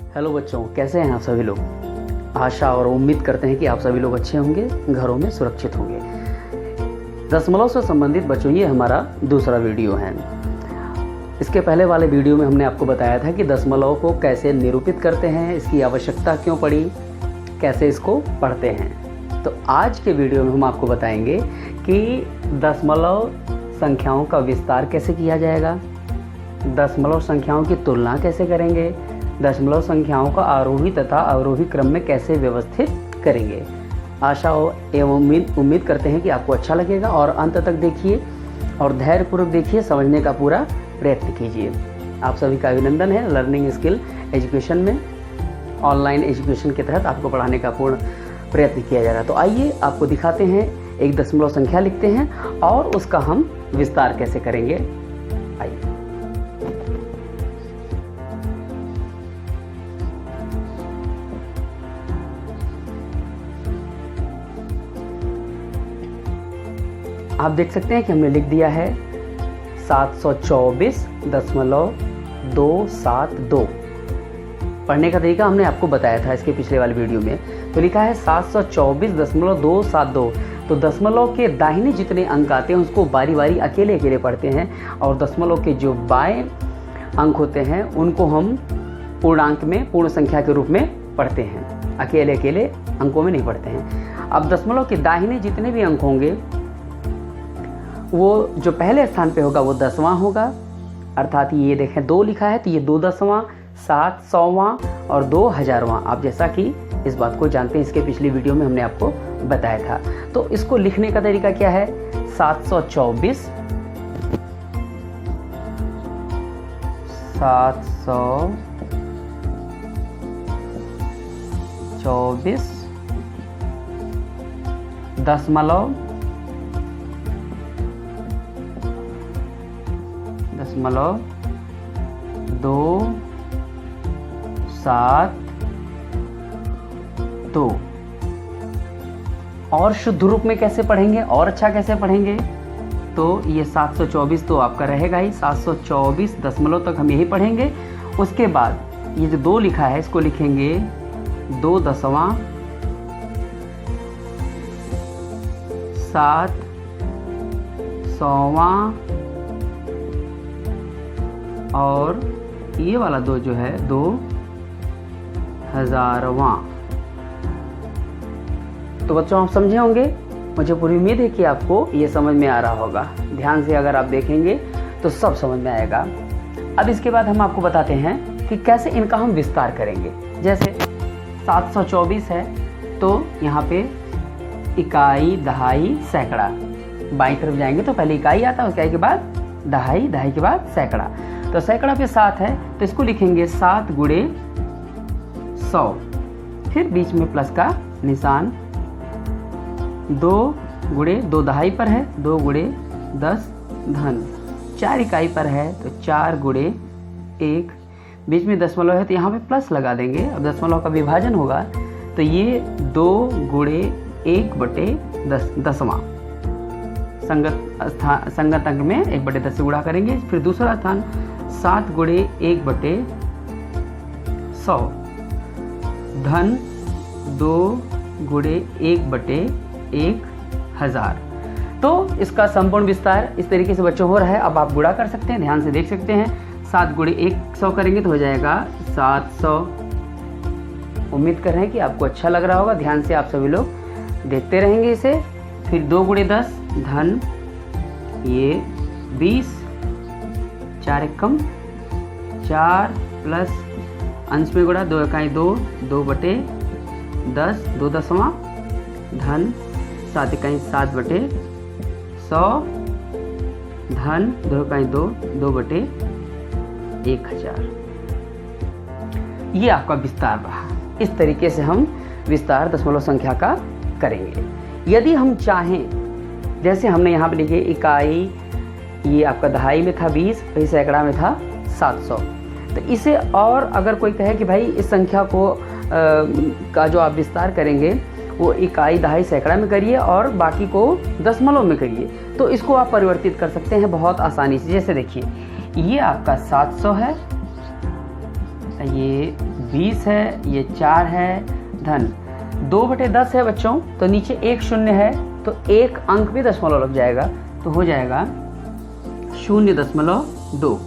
Hello बच्चों, कैसे हैं आप सभी लोग। आशा और उम्मीद करते हैं कि आप सभी लोग अच्छे होंगे, घरों में सुरक्षित होंगे। दशमलव से संबंधित बच्चों ये हमारा दूसरा वीडियो है। इसके पहले वाले वीडियो में हमने आपको बताया था कि दशमलव को कैसे निरूपित करते हैं, इसकी आवश्यकता क्यों पड़ी, कैसे इसको पढ़ते हैं। तो आज के वीडियो में हम आपको बताएंगे कि दशमलव संख्याओं का विस्तार कैसे किया जाएगा, दशमलव संख्याओं की तुलना कैसे करेंगे, दशमलव संख्याओं का आरोही तथा अवरोही क्रम में कैसे व्यवस्थित करेंगे। आशा एवं उम्मीद करते हैं कि आपको अच्छा लगेगा और अंत तक देखिए और धैर्यपूर्वक देखिए, समझने का पूरा प्रयत्न कीजिए। आप सभी का अभिनंदन है। लर्निंग स्किल एजुकेशन में ऑनलाइन एजुकेशन के तहत आपको पढ़ाने का पूर्ण प्रयत्न किया जा रहा है। तो आइए आपको दिखाते हैं, एक दशमलव संख्या लिखते हैं और उसका हम विस्तार कैसे करेंगे। आइए। आप देख सकते हैं कि हमने लिख दिया है 724.272। पढ़ने का तरीका हमने आपको बताया था इसके पिछले वाले वीडियो में। तो लिखा है 724.272। तो दशमलव के दाहिने जितने अंक आते हैं उसको बारी बारी अकेले अकेले पढ़ते हैं और दशमलव के जो बाएं अंक होते हैं उनको हम पूर्णांक में पूर्ण संख्या के रूप में पढ़ते हैं, अकेले अकेले अंकों में नहीं पढ़ते हैं। अब दशमलव के दाहिने जितने भी अंक होंगे वो जो पहले स्थान पे होगा वो 10वां होगा, अर्थात ये देखें 2 लिखा है तो ये 2 दसवां, 7 सौवां और 2 हजारवां। आप जैसा कि इस बात को जानते हैं, इसके पिछली वीडियो में हमने आपको बताया था। तो इसको लिखने का तरीका क्या है, 724 दशमलव 272। और शुद्ध रूप में कैसे पढ़ेंगे और अच्छा कैसे पढ़ेंगे, तो ये 724 तो आपका रहेगा ही, 724 दशमलव तक हम यही पढ़ेंगे। उसके बाद ये जो 2 लिखा है इसको लिखेंगे 2 दसवां, 7 सौवां और ये वाला 2 जो है 2 हजारवां। तो बच्चों आप समझे होंगे, मुझे पूरी उम्मीद है कि आपको ये समझ में आ रहा होगा। ध्यान से अगर आप देखेंगे तो सब समझ में आएगा। अब इसके बाद हम आपको बताते हैं कि कैसे इनका हम विस्तार करेंगे। जैसे 724 है तो यहाँ पे इकाई, दहाई, सैकड़ा, बाईं तरफ जाएंगे तो पहले इकाई आता है, इकाई के बाद दहाई, दहाई के बाद सैकड़ा। तो सैकड़ा पे 7 है तो इसको लिखेंगे 7 गुणे 100, फिर बीच में प्लस का निशान, 2 गुणे 2 दहाई पर है, 2 गुणे 10 धन, 4 इकाई पर है तो 4 गुणे 1, बीच में दशमलव है तो यहाँ पे प्लस लगा देंगे। अब दशमलव का विभाजन होगा तो ये 2 गुणे 1/10 दसवां, संगत अंक में 1/10 से गुणा करेंगे। फिर दूसरा स्थान 7 गुणे 1/100 धन 2 गुणे 1/1000। तो इसका संपूर्ण विस्तार इस तरीके से बच्चों हो रहा है। अब आप गुणा कर सकते हैं, ध्यान से देख सकते हैं। 7 गुणे 100 करेंगे तो हो जाएगा 700। उम्मीद कर रहे हैं कि आपको अच्छा लग रहा होगा। ध्यान से आप सभी लोग देखते रहेंगे इसे। फिर 2 गुणे 10 धन ये 20, 4 एकम 4 प्लस अंश में गुणा 2 इकाई 2, 2/10, 2 दसवां धन 7 इकाई 7/100 धन 2 इकाई 2, 2/1000। ये आपका विस्तार रहा। इस तरीके से हम विस्तार दशमलव संख्या का करेंगे। यदि हम चाहें, जैसे हमने यहाँ पे लिखे इकाई, ये आपका दहाई में था 20, वही सैकड़ा में था 700। तो इसे और अगर कोई कहे कि भाई इस संख्या को का जो आप विस्तार करेंगे वो इकाई, दहाई, सैकड़ा में करिए और बाकी को दशमलव में करिए, तो इसको आप परिवर्तित कर सकते हैं बहुत आसानी से। जैसे देखिए ये आपका 700 है, ये 20 है, ये 4 है, धन 2/10 है बच्चों, तो नीचे एक शून्य है तो एक अंक भी दशमलव लग जाएगा, तो हो जाएगा 0.2।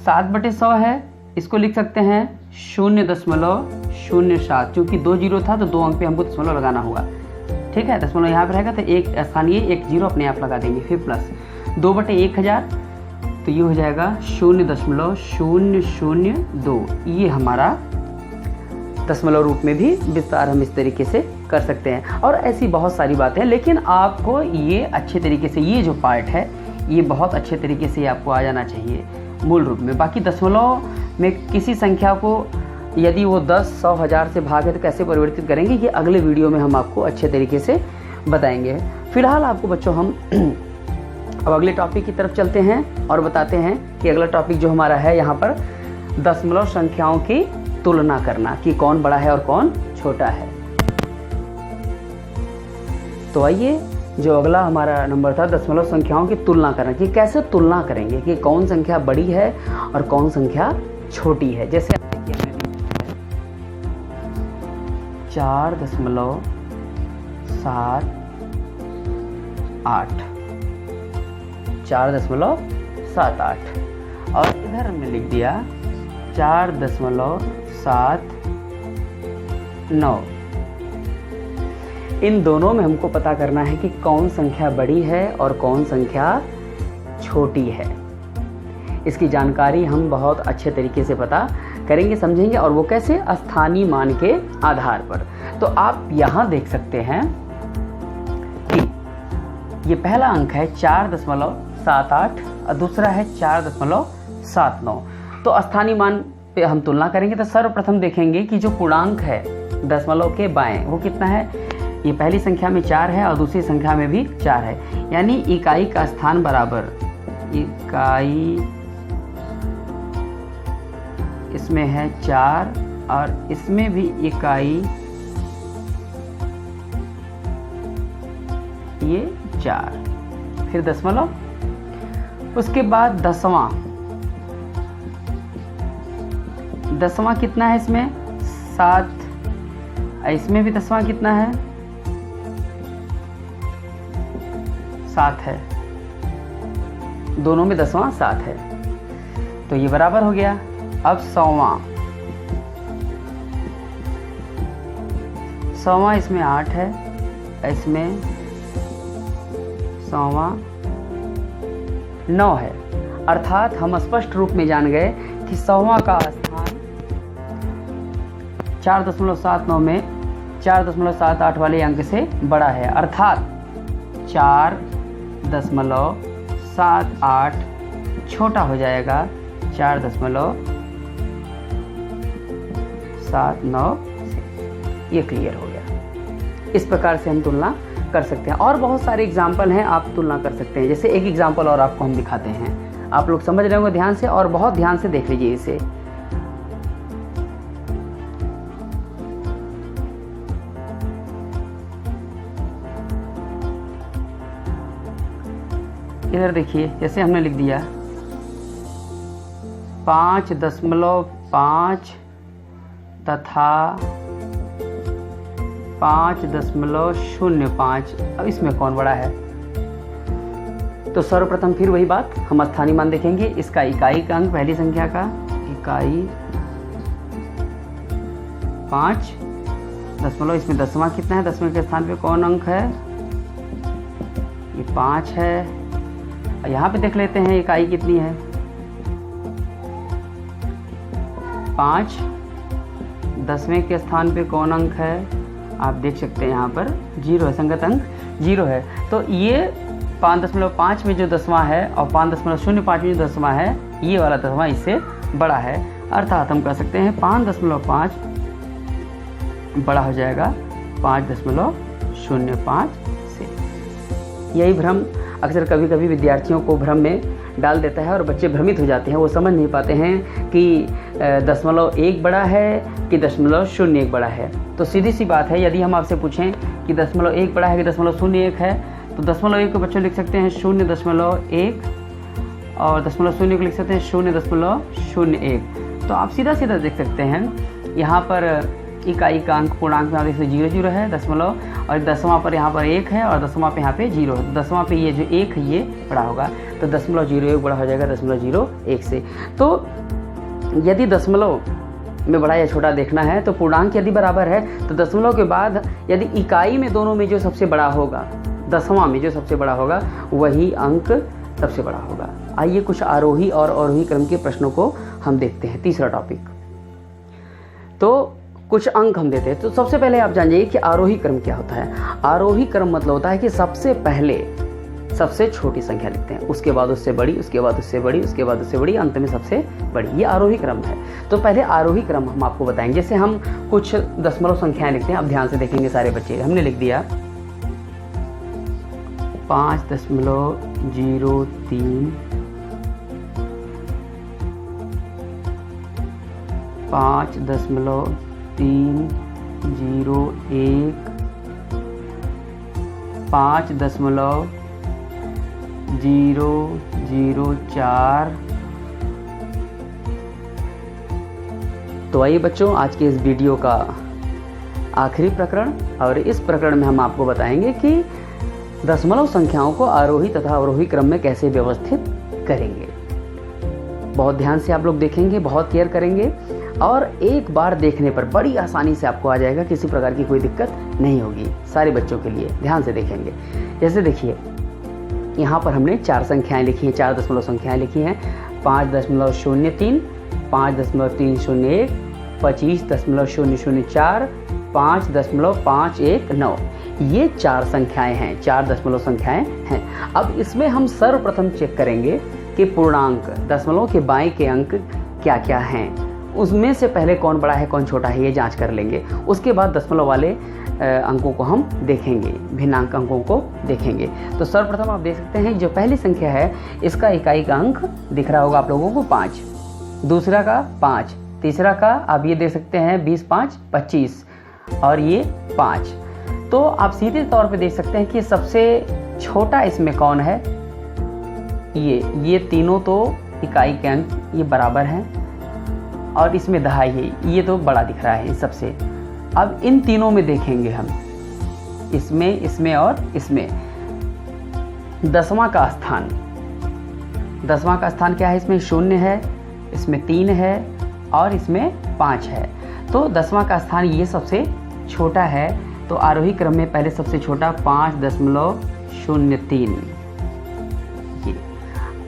7/100 है, इसको लिख सकते हैं 0.07, क्योंकि 2 जीरो था तो 2 अंक पे हमको दशमलव लगाना होगा। ठीक है, दशमलव यहाँ पे रहेगा तो एक स्थानीय एक जीरो अपने आप लगा देंगे। फिर प्लस 2/1000, तो ये हो जाएगा 0.002। ये हमारा दशमलव रूप में भी विस्तार हम इस तरीके से कर सकते हैं। और ऐसी बहुत सारी बातें हैं, लेकिन आपको ये अच्छे तरीके से, ये जो पार्ट है ये बहुत अच्छे तरीके से आपको आ जाना चाहिए मूल रूप में। बाकी दशमलव में किसी संख्या को यदि वो 10, 100, 1000 से भागे तो कैसे परिवर्तित करेंगे, ये अगले वीडियो में हम आपको अच्छे तरीके से बताएंगे। फिलहाल आपको बच्चों हम अब अगले टॉपिक की तरफ चलते हैं और बताते हैं कि अगला टॉपिक जो हमारा है यहाँ पर दशमलव संख्याओं की तुलना करना, कि कौन बड़ा है और कौन छोटा है। तो आइए, जो अगला हमारा नंबर था दशमलव संख्याओं की तुलना करना, कि कैसे तुलना करेंगे कि कौन संख्या बड़ी है और कौन संख्या छोटी है। जैसे 4.78 4.78 और इधर हमने लिख दिया 4.79। इन दोनों में हमको पता करना है कि कौन संख्या बड़ी है और कौन संख्या छोटी है। इसकी जानकारी हम बहुत अच्छे तरीके से पता करेंगे, समझेंगे, और वो कैसे, स्थानीय मान के आधार पर। तो आप यहाँ देख सकते हैं कि ये पहला अंक है 4.78 और दूसरा है 4.79। तो स्थानीय मान पे हम तुलना करेंगे तो सर्वप्रथम देखेंगे कि जो पूर्णांक है दशमलव के बाएं वो कितना है। ये पहली संख्या में 4 है और दूसरी संख्या में भी 4 है, यानी इकाई का स्थान बराबर, इकाई इसमें है 4 और इसमें भी इकाई ये 4, फिर दशमलव, उसके बाद दसवां कितना है इसमें 7, इसमें भी दसवां कितना है 7 है, दोनों में दसवां 7 है, तो ये बराबर हो गया। अब 100वां इसमें 8 है, इसमें 100वां 9 है, अर्थात हम स्पष्ट रूप में जान गए कि 100वां का स्थान 4.79 में 4.78 वाले अंक से बड़ा है, अर्थात 4.78 छोटा हो जाएगा 4.79 से। ये क्लियर हो गया। इस प्रकार से हम तुलना कर सकते हैं, और बहुत सारे एग्जाम्पल हैं आप तुलना कर सकते हैं। जैसे एक एग्जाम्पल और आपको हम दिखाते हैं, आप लोग समझ रहे होंगे ध्यान से, और बहुत ध्यान से देख लीजिए इसे। इधर देखिए, जैसे हमने लिख दिया 5.5 तथा 5.05। अब इसमें कौन बड़ा है, तो सर्वप्रथम फिर वही बात, हम स्थानीय मान देखेंगे। इसका इकाई का अंक, पहली संख्या का इकाई 5 दशमलव, इसमें दसवां कितना है, दसवें के स्थान पे कौन अंक है, ये 5 है। यहाँ पे देख लेते हैं इकाई कितनी है 5, दसवें के स्थान पे कौन अंक है, आप देख सकते हैं यहाँ पर 0 है, संगत अंक 0 है। तो ये 5.5 में जो दसवां है और 5.05 में जो दसवां है, ये वाला दसवां इससे बड़ा है, अर्थात हम कह सकते हैं 5.5 बड़ा हो जाएगा 5.05 से। यही भ्रम अक्सर कभी कभी विद्यार्थियों को भ्रम में डाल देता है और बच्चे भ्रमित हो जाते हैं, वो समझ नहीं पाते हैं कि 0.1 बड़ा है कि 0.01 बड़ा है। तो सीधी सी बात है, यदि हम आपसे पूछें कि 0.1 बड़ा है कि 0.01 है, तो 0.1 को बच्चों लिख सकते हैं 0.1 और 0.0 को लिख सकते हैं 0.01। तो आप सीधा सीधा देख सकते हैं यहाँ पर इकाई का अंक पूर्णांक में आप देख सकते 0 0 है दशमलव, और दसवां पर यहाँ पर 1 है और दसवां पे यहाँ पे 0 है। दसवां पे ये जो 1 है ये बड़ा होगा, तो 0.01 बड़ा हो जाएगा 0.01 से। तो यदि दशमलव में बड़ा या छोटा देखना है तो पूर्णांक यदि बराबर है तो दशमलव के बाद यदि इकाई में दोनों में जो सबसे बड़ा होगा, दसवां में जो सबसे बड़ा होगा वही अंक सबसे बड़ा होगा। आइए कुछ आरोही और अवरोही क्रम के प्रश्नों को हम देखते हैं। तीसरा टॉपिक, तो कुछ अंक हम देते हैं। तो सबसे पहले आप जान जाइए कि आरोही क्रम क्या होता है। आरोही क्रम मतलब होता है कि सबसे पहले सबसे छोटी संख्या लिखते हैं, उसके बाद उससे बड़ी, उसके बाद उससे बड़ी, उसके बाद उससे बड़ी, अंत में सबसे बड़ी। ये आरोही क्रम है। तो पहले आरोही क्रम हम आपको बताएंगे। जैसे हम कुछ दशमलव संख्याएं लिखते हैं, अब ध्यान से देखेंगे सारे बच्चे। हमने लिख दिया 5.03, 5.301, 5.004। तो आइए बच्चों, आज के इस वीडियो का आखिरी प्रकरण, और इस प्रकरण में हम आपको बताएंगे कि दशमलव संख्याओं को आरोही तथा अवरोही क्रम में कैसे व्यवस्थित करेंगे। बहुत ध्यान से आप लोग देखेंगे, बहुत केयर करेंगे, और एक बार देखने पर बड़ी आसानी से आपको आ जाएगा, किसी प्रकार की कोई दिक्कत नहीं होगी सारे बच्चों के लिए। ध्यान से देखेंगे। जैसे देखिए यहाँ पर हमने 4 संख्याएं लिखी हैं, 4 दशमलव संख्याएं लिखी हैं। 5.03, 5.301, 25.004, 5.519। ये 4 संख्याएं हैं, 4 दशमलव संख्याएं हैं। अब इसमें हम सर्वप्रथम चेक करेंगे कि पूर्णांक, दशमलव के बाएं के अंक क्या क्या हैं। उसमें से पहले कौन बड़ा है कौन छोटा है ये जांच कर लेंगे। उसके बाद दशमलव वाले अंकों को हम देखेंगे, भिन्नांक अंकों को देखेंगे। तो सर्वप्रथम आप देख सकते हैं जो पहली संख्या है इसका इकाई का अंक दिख रहा होगा आप लोगों को 5, दूसरा का 5, तीसरा का आप ये देख सकते हैं 20, 5, 25, और ये 5। तो आप सीधे तौर पे देख सकते हैं कि सबसे छोटा इसमें कौन है। ये तीनों तो इकाई के अंक ये बराबर हैं, और इसमें दहाई है, ये तो बड़ा दिख रहा है सबसे। अब इन तीनों में देखेंगे हम, इसमें, इसमें और इसमें। दसवां का स्थान, दसवां का स्थान क्या है? इसमें 0 है, इसमें 3 है और इसमें 5 है। तो दसवां का स्थान ये सबसे छोटा है। तो आरोही क्रम में पहले सबसे छोटा 5.03।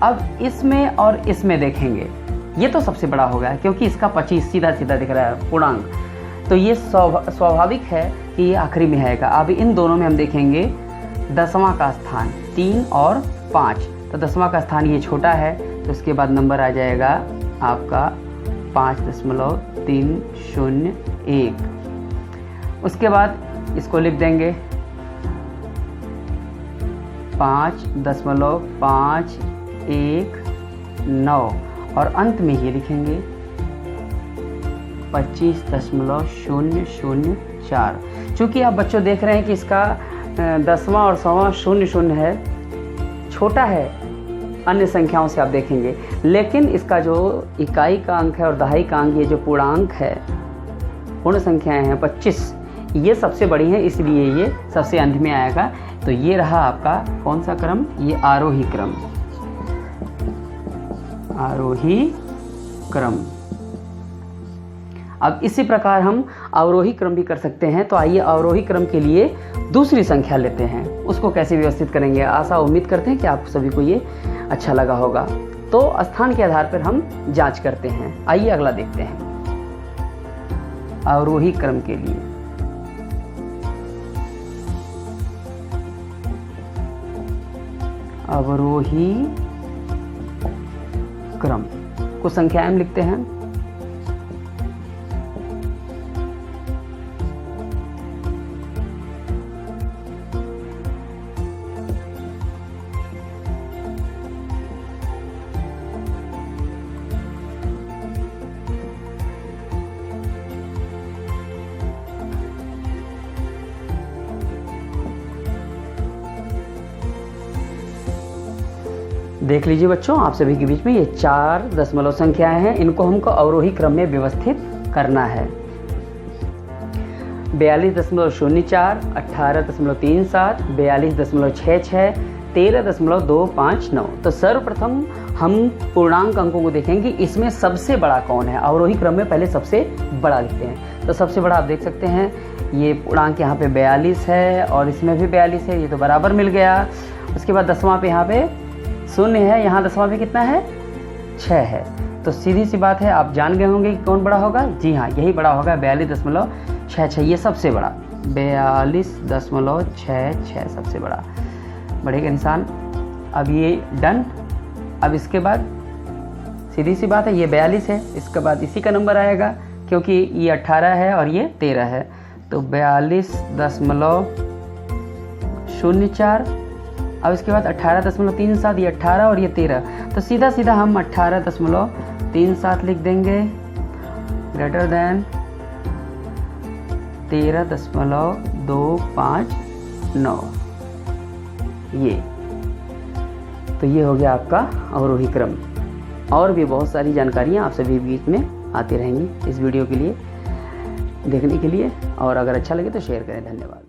अब इसमें और इसमें देखेंगे, ये तो सबसे बड़ा होगा क्योंकि इसका 25 सीधा सीधा दिख रहा है पूर्णांक। तो ये स्वाभाविक है कि ये आखिरी में आएगा। अब इन दोनों में हम देखेंगे दसवां का स्थान 3 और 5। तो दसवां का स्थान ये छोटा है, तो इसके बाद नंबर आ जाएगा आपका 5.301। उसके बाद इसको लिख देंगे 5.519, और अंत में ये लिखेंगे 25.004। चूँकि आप बच्चों देख रहे हैं कि इसका दसवां और 100वां 0 है, छोटा है अन्य संख्याओं से आप देखेंगे, लेकिन इसका जो इकाई का अंक है और दहाई का अंक, ये जो पूर्णांक है, पूर्ण संख्याएं हैं 25, ये सबसे बड़ी है, इसलिए ये सबसे अंत में आएगा। तो ये रहा आपका कौन सा क्रम? ये आरोही क्रम, आरोही क्रम। अब इसी प्रकार हम अवरोही क्रम भी कर सकते हैं। तो आइए अवरोही क्रम के लिए दूसरी संख्या लेते हैं, उसको कैसे व्यवस्थित करेंगे। आशा उम्मीद करते हैं कि आप सभी को ये अच्छा लगा होगा। तो स्थान के आधार पर हम जांच करते हैं। आइए अगला देखते हैं। अवरोही क्रम के लिए अवरोही क्रम कुछ संख्याएं लिखते हैं। देख लीजिए बच्चों, आप सभी के बीच में ये 4 दशमलव संख्याएं हैं, इनको हमको अवरोही क्रम में व्यवस्थित करना है। 42.04, 18.37, 42.66, 13.259। तो सर्वप्रथम हम पूर्णांक अंकों को देखेंगे, इसमें सबसे बड़ा कौन है। अवरोही क्रम में पहले सबसे बड़ा लिखते हैं। तो सबसे बड़ा आप देख सकते हैं, ये पूर्णांक यहाँ पे 42 है और इसमें भी 42 है, ये तो बराबर मिल गया। उसके बाद दसवां पे यहाँ पे 0 है, यहाँ दसवां पे कितना है 6 है। तो सीधी सी बात है, आप जान गए होंगे कि कौन बड़ा होगा। जी हाँ, यही बड़ा होगा, 42.66, ये सबसे बड़ा 42.66 सबसे बड़ा बढ़ेगा इंसान। अब ये डन। अब इसके बाद सीधी सी बात है, ये 42 है, इसके बाद इसी का नंबर आएगा क्योंकि ये 18 है और ये 13 है। तो 42.04। अब इसके बाद 18.37, ये 18 और ये 13। तो सीधा सीधा हम 18.37 लिख देंगे, ग्रेटर देन 13.259। तो ये हो गया आपका अवरोही क्रम। और भी बहुत सारी जानकारियाँ आप सभी बीच में आती रहेंगी इस वीडियो के लिए देखने के लिए। और अगर अच्छा लगे तो शेयर करें। धन्यवाद।